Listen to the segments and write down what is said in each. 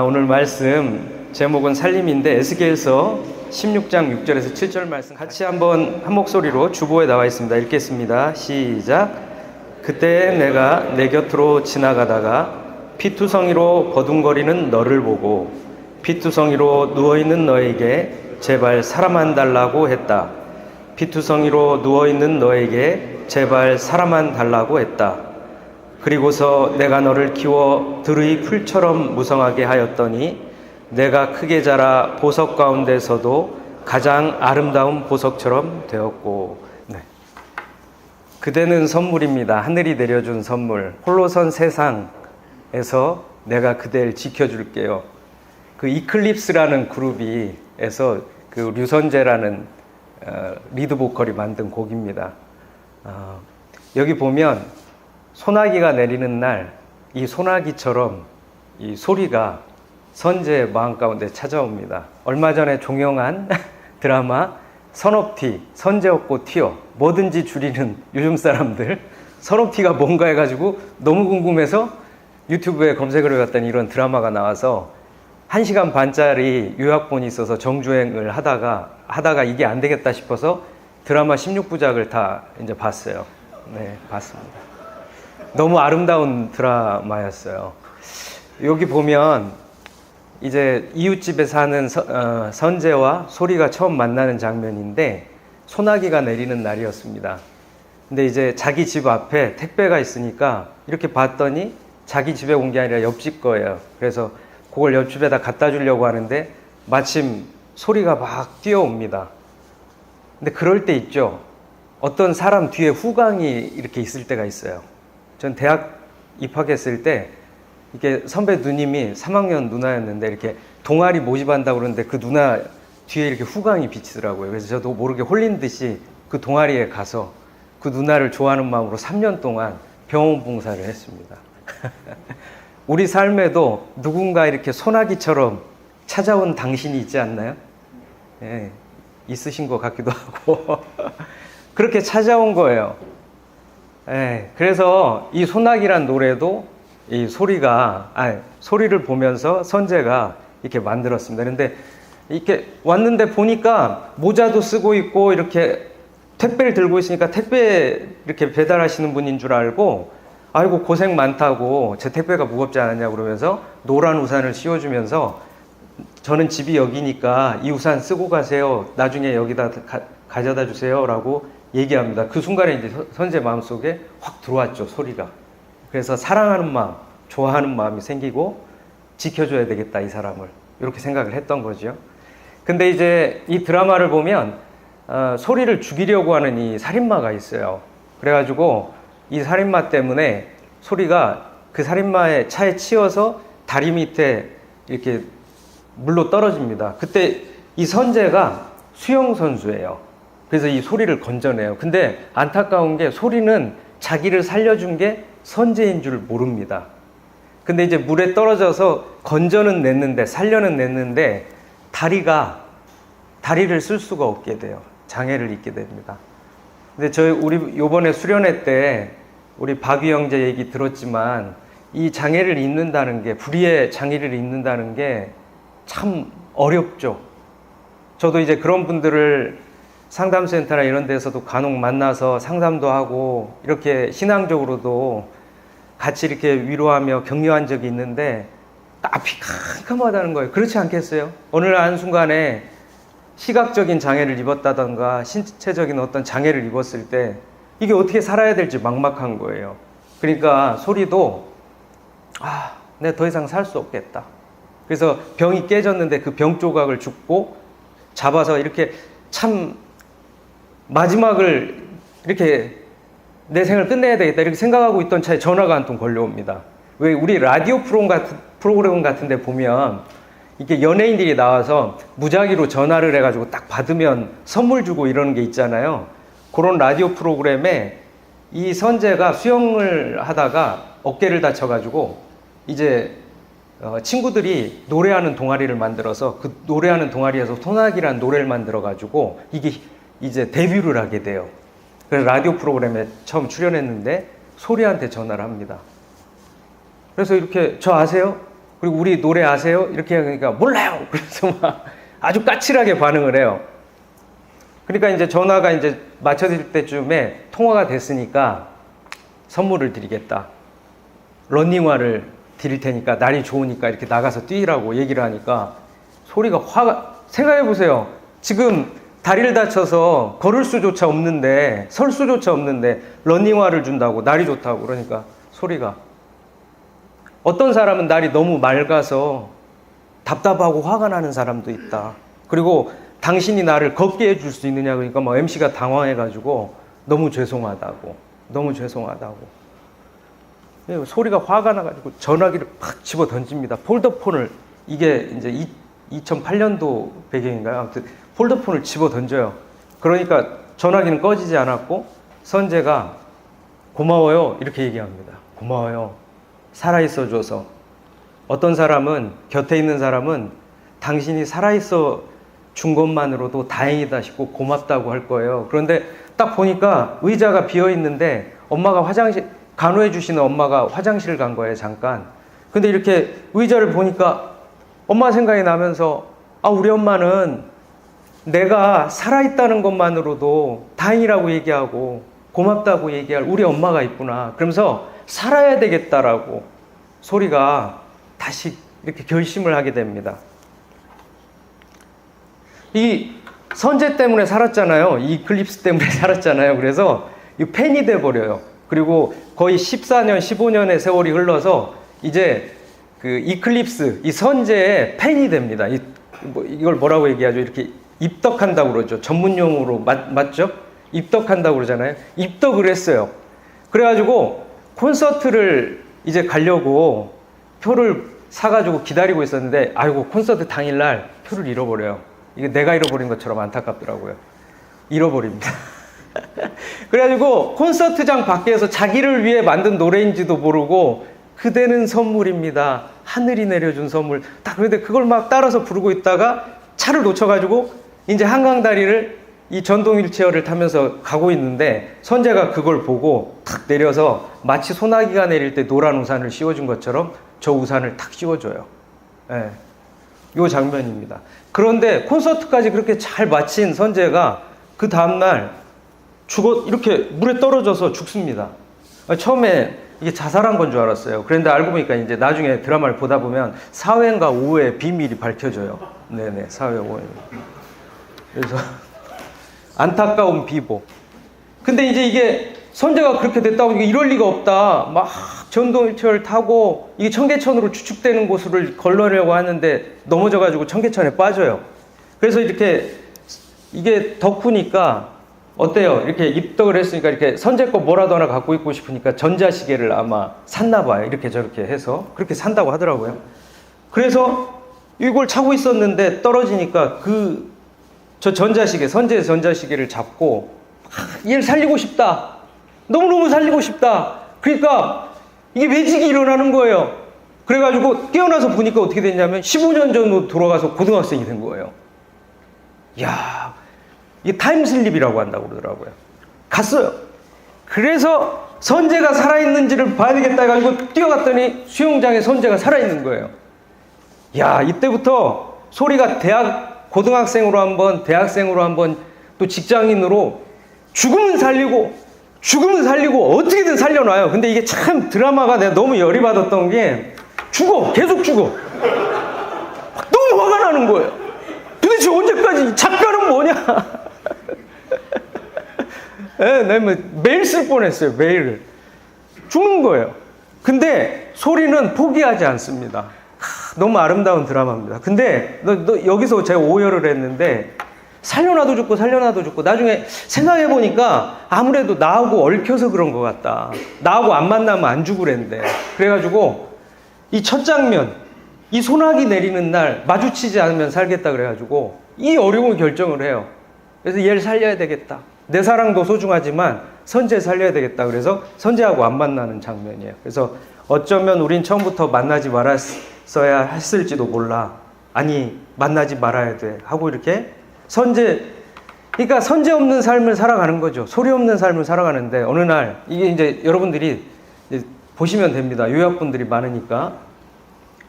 오늘 말씀 제목은 살림인데 에스겔서 16장 6절에서 7절 말씀 같이 한번 한 목소리로 주보에 나와 있습니다. 읽겠습니다. 시작. 그때 내가 내 곁으로 지나가다가 피투성이로 버둥거리는 너를 보고 피투성이로 누워있는 너에게 제발 사람 한 달라고 했다. 피투성이로 누워있는 너에게 제발 사람 한 달라고 했다. 그리고서 내가 너를 키워 들의 풀처럼 무성하게 하였더니 내가 크게 자라 보석 가운데서도 가장 아름다운 보석처럼 되었고. 네. 그대는 선물입니다. 하늘이 내려준 선물. 홀로 선 세상에서 내가 그대를 지켜줄게요. 그 이클립스라는 그룹에서 그 류선재라는 리드 보컬이 만든 곡입니다. 여기 보면 소나기가 내리는 날 이 소나기처럼 이 소리가 선재의 마음 가운데 찾아옵니다. 얼마 전에 종영한 드라마 선업티, 선재 없고 튀어, 뭐든지 줄이는 요즘 사람들, 선업티가 뭔가 해가지고 너무 궁금해서 유튜브에 검색을 해봤더니 이런 드라마가 나와서 1시간 반짜리 요약본이 있어서 정주행을 하다가 이게 안 되겠다 싶어서 드라마 16부작을 다 이제 봤어요. 네, 봤습니다. 너무 아름다운 드라마였어요. 여기 보면 이제 이웃집에 사는 선재와 소리가 처음 만나는 장면인데 소나기가 내리는 날이었습니다. 근데 이제 자기 집 앞에 택배가 있으니까 이렇게 봤더니 자기 집에 온 게 아니라 옆집 거예요. 그래서 그걸 옆집에다 갖다 주려고 하는데 마침 소리가 막 뛰어옵니다. 근데 그럴 때 있죠. 어떤 사람 뒤에 후광이 이렇게 있을 때가 있어요. 전 대학 입학했을 때 이렇게 선배 누님이 3학년 누나였는데 이렇게 동아리 모집한다고 그러는데 그 누나 뒤에 이렇게 후광이 비치더라고요. 그래서 저도 모르게 홀린 듯이 그 동아리에 가서 그 누나를 좋아하는 마음으로 3년 동안 병원 봉사를 했습니다. 우리 삶에도 누군가 이렇게 소나기처럼 찾아온 당신이 있지 않나요? 예, 있으신 것 같기도 하고 그렇게 찾아온 거예요. 예, 그래서 이 소나기란 노래도 이 소리를 보면서 선재가 이렇게 만들었습니다. 그런데 이렇게 왔는데 보니까 모자도 쓰고 있고 이렇게 택배를 들고 있으니까 택배 이렇게 배달하시는 분인 줄 알고 아이고 고생 많다고 제 택배가 무겁지 않았냐 그러면서 노란 우산을 씌워주면서 저는 집이 여기니까 이 우산 쓰고 가세요. 나중에 여기다 가져다 주세요. 라고 얘기합니다. 그 순간에 이제 선재 마음속에 확 들어왔죠, 소리가. 그래서 사랑하는 마음, 좋아하는 마음이 생기고 지켜줘야 되겠다, 이 사람을. 이렇게 생각을 했던 거죠. 근데 이제 이 드라마를 보면 소리를 죽이려고 하는 이 살인마가 있어요. 그래가지고 이 살인마 때문에 소리가 그 살인마의 차에 치여서 다리 밑에 이렇게 물로 떨어집니다. 그때 이 선재가 수영 선수예요. 그래서 이 소리를 건져내요. 근데 안타까운 게 소리는 자기를 살려준 게 선재인 줄 모릅니다. 근데 이제 물에 떨어져서 건져는 냈는데 살려는 냈는데 다리를 쓸 수가 없게 돼요. 장애를 입게 됩니다. 근데 우리 요번에 수련회 때 우리 박유 형제 얘기 들었지만 이 장애를 입는다는 게, 불의의 장애를 입는다는 게 참 어렵죠. 저도 이제 그런 분들을 상담센터나 이런 데서도 간혹 만나서 상담도 하고 이렇게 신앙적으로도 같이 이렇게 위로하며 격려한 적이 있는데 앞이 캄캄하다는 거예요. 그렇지 않겠어요? 어느 한순간에 시각적인 장애를 입었다던가 신체적인 어떤 장애를 입었을 때 이게 어떻게 살아야 될지 막막한 거예요. 그러니까 소리도 내가 더 이상 살 수 없겠다. 그래서 병이 깨졌는데 그 병 조각을 줍고 잡아서 이렇게 참 마지막을 이렇게 내 생을 끝내야 되겠다 이렇게 생각하고 있던 차에 전화가 한 통 걸려옵니다. 왜 우리 라디오 프로그램 같은 데 보면 이게 연예인들이 나와서 무작위로 전화를 해가지고 딱 받으면 선물 주고 이러는 게 있잖아요. 그런 라디오 프로그램에 이 선재가 수영을 하다가 어깨를 다쳐가지고 이제 친구들이 노래하는 동아리를 만들어서 그 노래하는 동아리에서 소나기라는 노래를 만들어가지고 이게 이제 데뷔를 하게 돼요. 그래서 라디오 프로그램에 처음 출연했는데 소리한테 전화를 합니다. 그래서 이렇게 저 아세요? 그리고 우리 노래 아세요? 이렇게 하니까 몰라요. 그래서 막 아주 까칠하게 반응을 해요. 그러니까 이제 전화가 이제 맞춰질 때쯤에 통화가 됐으니까 선물을 드리겠다. 러닝화를 드릴 테니까 날이 좋으니까 이렇게 나가서 뛰라고 얘기를 하니까 소리가 생각해 보세요. 지금 다리를 다쳐서 걸을 수조차 없는데, 설 수조차 없는데 러닝화를 준다고, 날이 좋다고 그러니까 소리가, 어떤 사람은 날이 너무 맑아서 답답하고 화가 나는 사람도 있다. 그리고 당신이 나를 걷게 해줄 수 있느냐 그러니까 뭐 MC가 당황해가지고 너무 죄송하다고. 소리가 화가 나가지고 전화기를 팍 집어 던집니다. 폴더폰을, 이게 이제 2008년도 배경인가요? 아무튼 폴더폰을 집어 던져요. 그러니까 전화기는 꺼지지 않았고 선재가 고마워요 이렇게 얘기합니다. 고마워요. 살아있어 줘서. 어떤 사람은, 곁에 있는 사람은 당신이 살아있어 준 것만으로도 다행이다 싶고 고맙다고 할 거예요. 그런데 딱 보니까 의자가 비어 있는데 엄마가 간호해 주시는 엄마가 화장실 간 거예요, 잠깐. 근데 이렇게 의자를 보니까 엄마 생각이 나면서, 우리 엄마는 내가 살아있다는 것만으로도 다행이라고 얘기하고 고맙다고 얘기할 우리 엄마가 있구나. 그러면서 살아야 되겠다라고 소리가 다시 이렇게 결심을 하게 됩니다. 이 선재 때문에 살았잖아요. 이 이클립스 때문에 살았잖아요. 그래서 이 팬이 돼버려요. 그리고 거의 14년, 15년의 세월이 흘러서 이제 그 이클립스, 이 선재의 팬이 됩니다. 이걸 뭐라고 얘기하죠? 이렇게 입덕한다고 그러죠. 전문용어로 맞죠? 입덕한다고 그러잖아요. 입덕을 했어요. 그래가지고 콘서트를 이제 가려고 표를 사가지고 기다리고 있었는데, 아이고, 콘서트 당일날 표를 잃어버려요. 이게 내가 잃어버린 것처럼 안타깝더라고요. 잃어버립니다. 그래가지고 콘서트장 밖에서 자기를 위해 만든 노래인지도 모르고 그대는 선물입니다. 하늘이 내려준 선물. 딱 그런데 그걸 막 따라서 부르고 있다가 차를 놓쳐가지고 이제 한강다리를 이 전동 휠체어를 타면서 가고 있는데 선재가 그걸 보고 탁 내려서 마치 소나기가 내릴 때 노란 우산을 씌워준 것처럼 저 우산을 탁 씌워줘요. 예. 요 장면입니다. 그런데 콘서트까지 그렇게 잘 마친 선재가 그 다음날 이렇게 물에 떨어져서 죽습니다. 처음에 이게 자살한 건 줄 알았어요. 그런데 알고 보니까 이제 나중에 드라마를 보다 보면 사회인가 오해의 비밀이 밝혀져요. 네네, 사회 오해. 그래서 안타까운 비보. 근데 이제 이게 선재가 그렇게 됐다 보니까 이럴 리가 없다. 막 전동 휠체어를 타고 이게 청계천으로 추측되는 곳을 걸러내려고 하는데 넘어져가지고 청계천에 빠져요. 그래서 이렇게 이게 덕후니까 어때요? 이렇게 입덕을 했으니까 이렇게 선재 거 뭐라도 하나 갖고 있고 싶으니까 전자시계를 아마 샀나 봐요. 이렇게 저렇게 해서 그렇게 산다고 하더라고요. 그래서 이걸 차고 있었는데 떨어지니까 저 선재 전자시계를 잡고 얘를 살리고 싶다. 너무너무 살리고 싶다. 그러니까 이게 매직이 일어나는 거예요. 그래가지고 깨어나서 보니까 어떻게 됐냐면 15년 전으로 돌아가서 고등학생이 된 거예요. 이야, 이게 타임슬립이라고 한다고 그러더라고요. 갔어요. 그래서 선재가 살아있는지를 봐야 되겠다 해가지고 뛰어갔더니 수영장에 선재가 살아있는 거예요. 이야, 이때부터 소리가 고등학생으로 한번, 대학생으로 한번, 또 직장인으로 죽으면 살리고 어떻게든 살려놔요. 근데 이게 참 드라마가 내가 너무 열이 받았던 게 계속 죽어. 너무 화가 나는 거예요. 도대체 언제까지 작가는 뭐냐? 내가 메일 쓸 뻔했어요. 메일을. 죽는 거예요. 근데 소리는 포기하지 않습니다. 너무 아름다운 드라마입니다. 근데 여기서 제가 오열을 했는데 살려놔도 죽고 나중에 생각해보니까 아무래도 나하고 얽혀서 그런 것 같다. 나하고 안 만나면 안 죽으랬는데. 그래가지고 이 첫 장면, 이 소나기 내리는 날 마주치지 않으면 살겠다 그래가지고 이 어려운 결정을 해요. 그래서 얘를 살려야 되겠다. 내 사랑도 소중하지만 선재 살려야 되겠다. 그래서 선재하고 안 만나는 장면이에요. 그래서 어쩌면 우린 처음부터 만나지 말았어야 했을지도 몰라. 아니, 만나지 말아야 돼. 하고 이렇게 선재 그러니까 선제 없는 삶을 살아가는 거죠. 소리 없는 삶을 살아가는데 어느 날 이게 이제 여러분들이 이제 보시면 됩니다. 요약분들이 많으니까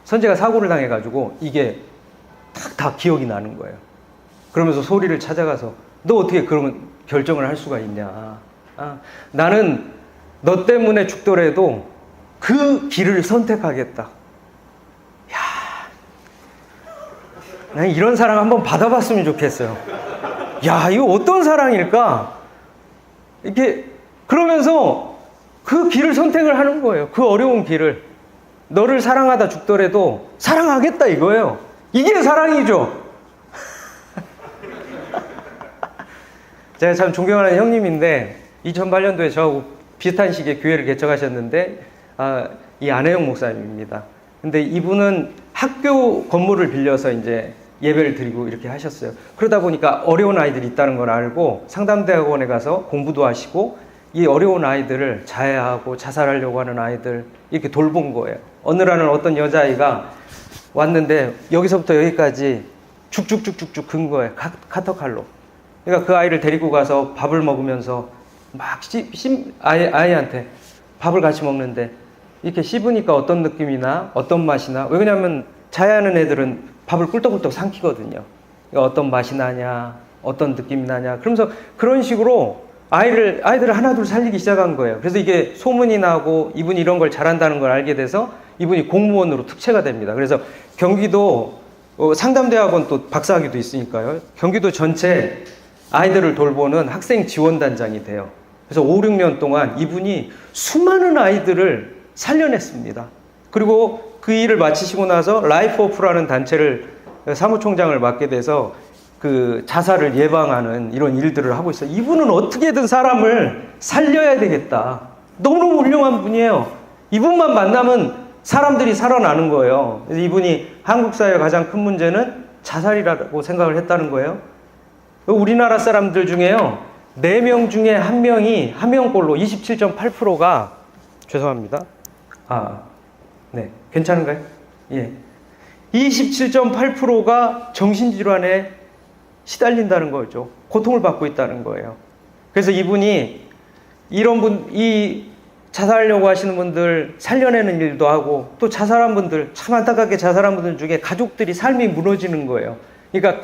선제가 사고를 당해가지고 이게 다 기억이 나는 거예요. 그러면서 소리를 찾아가서 너 어떻게 그런 결정을 할 수가 있냐. 나는 너 때문에 죽더라도 그 길을 선택하겠다. 야, 난 이런 사랑 한번 받아봤으면 좋겠어요. 야, 이거 어떤 사랑일까? 이렇게 그러면서 그 길을 선택을 하는 거예요. 그 어려운 길을. 너를 사랑하다 죽더라도 사랑하겠다 이거예요. 이게 사랑이죠. 제가 참 존경하는 형님인데 2008년도에 저하고 비슷한 시기에 교회를 개척하셨는데 이 안혜영 목사님입니다. 근데 이분은 학교 건물을 빌려서 이제 예배를 드리고 이렇게 하셨어요. 그러다 보니까 어려운 아이들이 있다는 걸 알고 상담대학원에 가서 공부도 하시고 이 어려운 아이들을 자해하고 자살하려고 하는 아이들 이렇게 돌본 거예요. 어느 날은 어떤 여자아이가 왔는데 여기서부터 여기까지 죽죽죽죽죽 근 거예요. 카터칼로. 그러니까 그 아이를 데리고 가서 밥을 먹으면서 막 아이한테 밥을 같이 먹는데 이렇게 씹으니까 어떤 느낌이나 어떤 맛이나, 왜냐하면 자해하는 애들은 밥을 꿀떡꿀떡 삼키거든요. 그러니까 어떤 맛이 나냐, 어떤 느낌이 나냐. 그러면서 그런 식으로 아이들을 하나둘 살리기 시작한 거예요. 그래서 이게 소문이 나고 이분이 이런 걸 잘한다는 걸 알게 돼서 이분이 공무원으로 특채가 됩니다. 그래서 경기도 상담대학원 또 박사학위도 있으니까요. 경기도 전체 아이들을 돌보는 학생 지원단장이 돼요. 그래서 5, 6년 동안 이분이 수많은 아이들을 살려냈습니다. 그리고 그 일을 마치시고 나서 라이프 오프라는 단체를 사무총장을 맡게 돼서 그 자살을 예방하는 이런 일들을 하고 있어요. 이분은 어떻게든 사람을 살려야 되겠다. 너무너무 훌륭한 분이에요. 이분만 만나면 사람들이 살아나는 거예요. 그래서 이분이 한국 사회의 가장 큰 문제는 자살이라고 생각을 했다는 거예요. 우리나라 사람들 중에요, 4명 중에 1명이 한 명꼴로 27.8%가 죄송합니다. 네, 괜찮은가요? 예. 27.8%가 정신질환에 시달린다는 거죠. 고통을 받고 있다는 거예요. 그래서 이분이 이 자살하려고 하시는 분들 살려내는 일도 하고, 또 자살한 분들, 참 안타깝게 자살한 분들 중에 가족들이 삶이 무너지는 거예요. 그러니까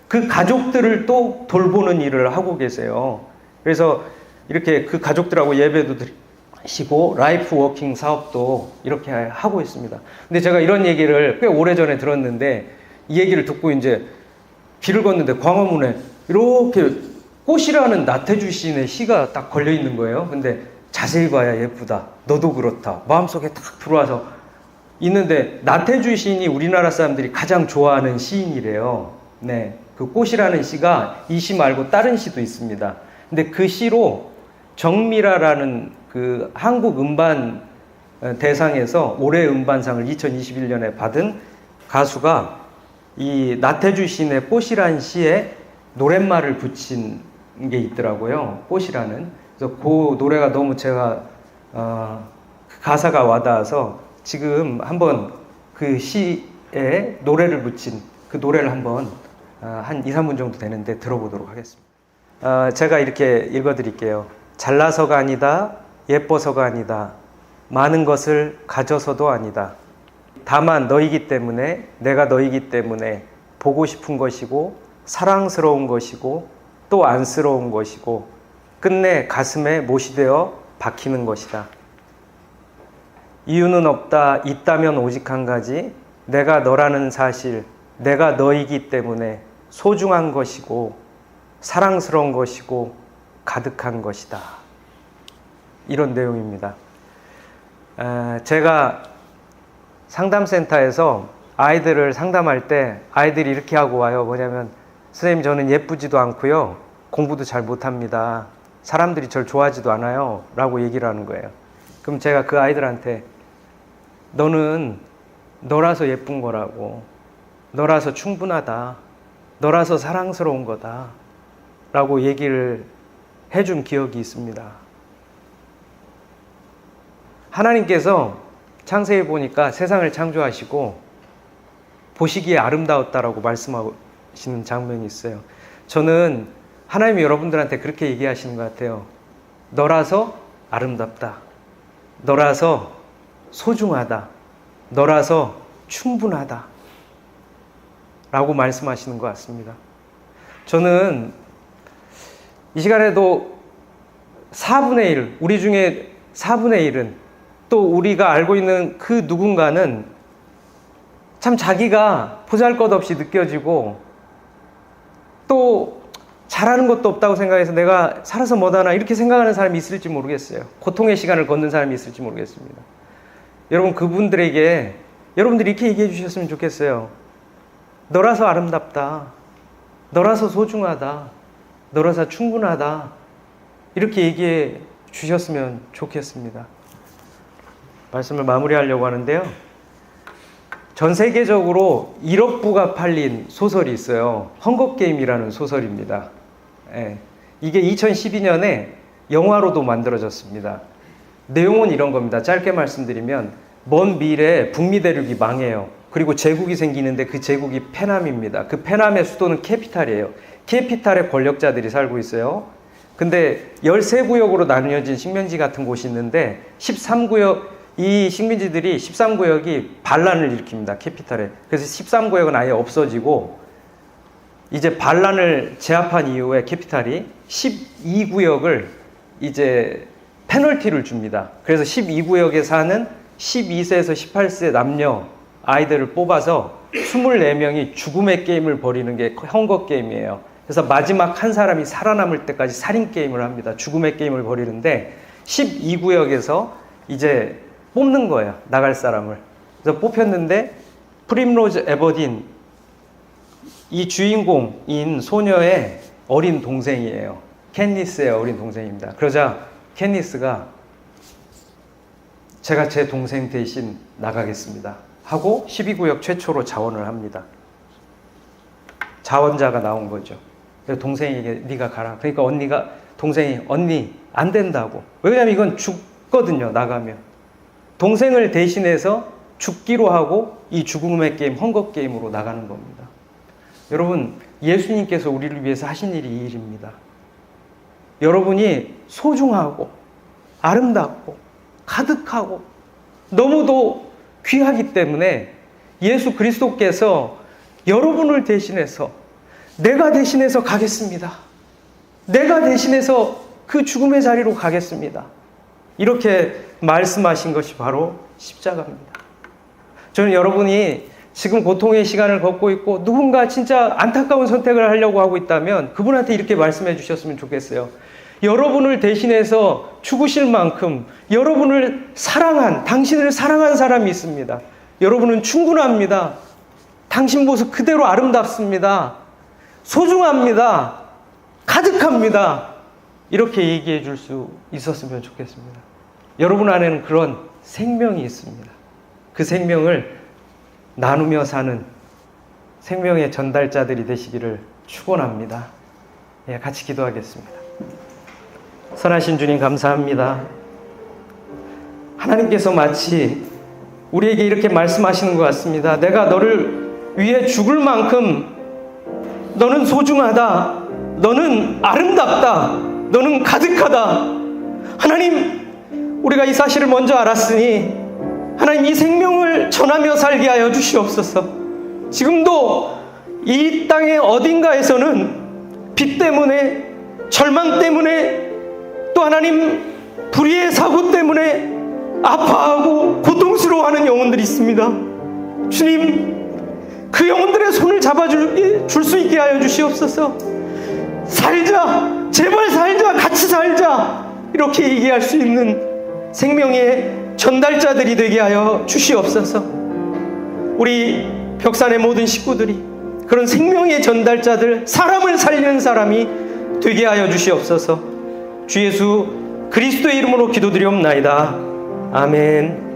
그 가족들을 또 돌보는 일을 하고 계세요. 그래서 이렇게 그 가족들하고 예배도 드리시고 라이프 워킹 사업도 이렇게 하고 있습니다. 근데 제가 이런 얘기를 꽤 오래전에 들었는데, 이 얘기를 듣고 이제 길을 걷는데 광화문에 이렇게 꽃이라는 나태주 시인의 시가 딱 걸려 있는 거예요. 근데 자세히 봐야 예쁘다, 너도 그렇다, 마음속에 딱 들어와서 있는데, 나태주 시인이 우리나라 사람들이 가장 좋아하는 시인이래요. 네, 그 꽃이라는 시가 이 시 말고 다른 시도 있습니다. 근데 그 시로 정미라라는 그 한국 음반 대상에서 올해 음반상을 2021년에 받은 가수가 이 나태주 시인의 꽃이라는 시에 노랫말을 붙인 게 있더라고요. 꽃이라는. 그래서 그 노래가 너무 제가 가사가 와닿아서 지금 한번 그 시에 노래를 붙인 그 노래를 한번 한 2, 3분 정도 되는데 들어보도록 하겠습니다. 제가 이렇게 읽어드릴게요. 잘나서가 아니다, 예뻐서가 아니다, 많은 것을 가져서도 아니다. 다만 너이기 때문에, 내가 너이기 때문에 보고 싶은 것이고, 사랑스러운 것이고, 또 안쓰러운 것이고, 끝내 가슴에 못이 되어 박히는 것이다. 이유는 없다, 있다면 오직 한 가지, 내가 너라는 사실, 내가 너이기 때문에 소중한 것이고, 사랑스러운 것이고, 가득한 것이다. 이런 내용입니다. 제가 상담센터에서 아이들을 상담할 때 아이들이 이렇게 하고 와요. 뭐냐면, 선생님, 저는 예쁘지도 않고요, 공부도 잘 못합니다, 사람들이 절 좋아하지도 않아요 라고 얘기를 하는 거예요. 그럼 제가 그 아이들한테 너는 너라서 예쁜 거라고, 너라서 충분하다, 너라서 사랑스러운 거다 라고 얘기를 해준 기억이 있습니다. 하나님께서 창세기 보니까 세상을 창조하시고 보시기에 아름다웠다라고 말씀하시는 장면이 있어요. 저는 하나님이 여러분들한테 그렇게 얘기하시는 것 같아요. 너라서 아름답다. 너라서 소중하다. 너라서 충분하다. 라고 말씀하시는 것 같습니다. 저는 이 시간에도 4분의 1, 우리 중에 4분의 1은 또 우리가 알고 있는 그 누군가는 참 자기가 보잘것없이 느껴지고 또 잘하는 것도 없다고 생각해서 내가 살아서 뭐하나 이렇게 생각하는 사람이 있을지 모르겠어요. 고통의 시간을 걷는 사람이 있을지 모르겠습니다. 여러분, 그분들에게 여러분들이 이렇게 얘기해 주셨으면 좋겠어요. 너라서 아름답다. 너라서 소중하다. 너라서 충분하다. 이렇게 얘기해 주셨으면 좋겠습니다. 말씀을 마무리하려고 하는데요. 전 세계적으로 1억 부가 팔린 소설이 있어요. 헝거게임이라는 소설입니다. 예. 이게 2012년에 영화로도 만들어졌습니다. 내용은 이런 겁니다. 짧게 말씀드리면 먼 미래에 북미 대륙이 망해요. 그리고 제국이 생기는데 그 제국이 페남입니다. 그 페남의 수도는 캐피탈이에요. 캐피탈에 권력자들이 살고 있어요. 근데 13구역으로 나뉘어진 식민지 같은 곳이 있는데 13구역, 이 식민지들이 13구역이 반란을 일으킵니다. 캐피탈에. 그래서 13구역은 아예 없어지고 이제 반란을 제압한 이후에 캐피탈이 12구역을 이제 페널티를 줍니다. 그래서 12구역에 사는 12세에서 18세 남녀 아이들을 뽑아서 24명이 죽음의 게임을 벌이는 게 헝거 게임이에요. 그래서 마지막 한 사람이 살아남을 때까지 살인 게임을 합니다. 죽음의 게임을 벌이는데 12구역에서 이제 뽑는 거예요. 나갈 사람을. 그래서 뽑혔는데 프림로즈 에버딘, 이 주인공인 소녀의 어린 동생이에요. 캔니스의 어린 동생입니다. 그러자 캔니스가 제가 제 동생 대신 나가겠습니다 하고 12구역 최초로 자원을 합니다. 자원자가 나온 거죠. 그래서 동생에게 네가 가라. 그러니까 동생이 언니 안 된다고. 왜냐면 이건 죽거든요. 나가면. 동생을 대신해서 죽기로 하고 이 죽음의 게임, 헝거 게임으로 나가는 겁니다. 여러분, 예수님께서 우리를 위해서 하신 일이 이 일입니다. 여러분이 소중하고 아름답고 가득하고 너무도 귀하기 때문에 예수 그리스도께서 여러분을 대신해서 내가 대신해서 가겠습니다. 내가 대신해서 그 죽음의 자리로 가겠습니다. 이렇게 말씀하신 것이 바로 십자가입니다. 저는 여러분이 지금 고통의 시간을 걷고 있고 누군가 진짜 안타까운 선택을 하려고 하고 있다면 그분한테 이렇게 말씀해 주셨으면 좋겠어요. 여러분을 대신해서 죽으실 만큼 여러분을 당신을 사랑한 사람이 있습니다. 여러분은 충분합니다. 당신 모습 그대로 아름답습니다. 소중합니다. 가득합니다. 이렇게 얘기해 줄 수 있었으면 좋겠습니다. 여러분 안에는 그런 생명이 있습니다. 그 생명을 나누며 사는 생명의 전달자들이 되시기를 축원합니다. 예, 같이 기도하겠습니다. 선하신 주님 감사합니다. 하나님께서 마치 우리에게 이렇게 말씀하시는 것 같습니다. 내가 너를 위해 죽을 만큼 너는 소중하다. 너는 아름답다. 너는 가득하다. 하나님, 우리가 이 사실을 먼저 알았으니 하나님 이 생명을 전하며 살게 하여 주시옵소서. 지금도 이 땅의 어딘가에서는 빚 때문에, 절망 때문에, 또 하나님 불의의 사고 때문에 아파하고 고통스러워하는 영혼들이 있습니다. 주님, 그 영혼들의 손을 잡아줄 수 있게 하여 주시옵소서. 살자, 제발 살자, 같이 살자, 이렇게 얘기할 수 있는 생명의 전달자들이 되게 하여 주시옵소서. 우리 벽산의 모든 식구들이 그런 생명의 전달자들, 사람을 살리는 사람이 되게 하여 주시옵소서. 주 예수 그리스도의 이름으로 기도드리옵나이다. 아멘.